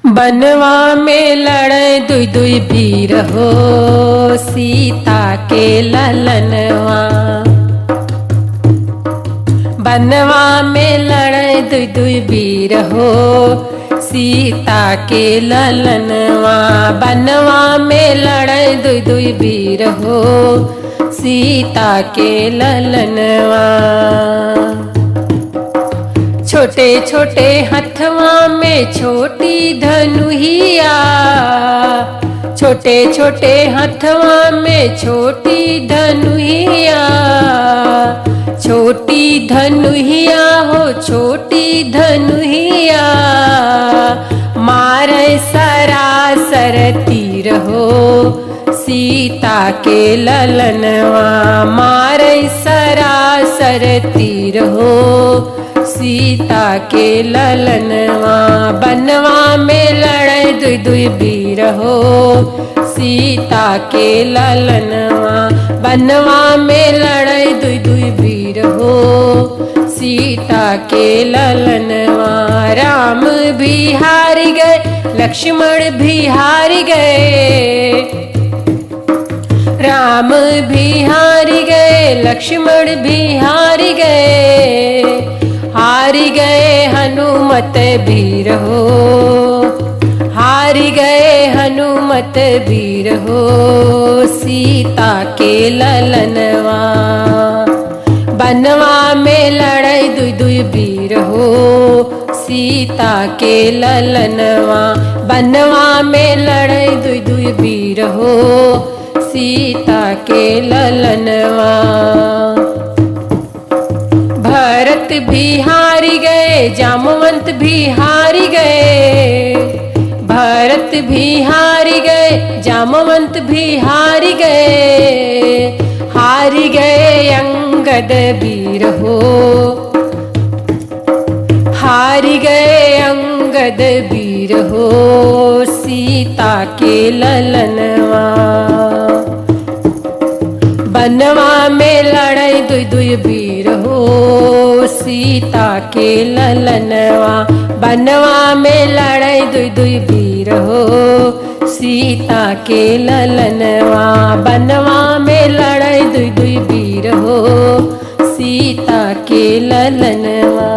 बनवा में लड़े दुई दुई वीर हो, सीता के ललनवा। बनवा में लड़े दुई दुई वीर हो, सीता के ललनवा। बनवा में लड़े दुई दुई वीर हो, सीता के ललनवा। छोटे छोटे हथवा में छोटी धनुहिया, छोटे छोटे हथवा में छोटी धनुहिया। छोटी धनुहिया हो छोटी धनुहिया, मारे सरासर तीर हो, सीता के ललनवा। मारे सरासर तीर हो, सीता के ललनवा। बनवा में लड़े दुई दुई वीर हो, सीता के ललनवा। बनवा में लड़े दुई दुई वीर हो, सीता के ललनवा। राम भी हार गए, लक्ष्मण भी हार गए। राम भी हार गए, लक्ष्मण भी हार गए। हार गए हनुमत वीर हो, हार गए हनुमत वीर हो, सीता के ललनवा। बनवा में लड़े दुई दुई वीर हो, सीता के ललनवा। बनवा में लड़े दुई दुई वीर हो, सीता के ललनवा। भरत भी हार गए, जामवंत भी हार गए। भरत भी हार गए, जामवंत भी हार गए। हार गए अंगद वीर हो, हार गए अंगद वीर हो, सीता के ललनवा। बनवा में लड़े दुई दुई वीर हो, सीता के ललनवा। बनवा में लड़े दुई दुई वीर हो, सीता के ललनवा। बनवा में लड़े दुई दुई वीर हो, सीता के ललनवा।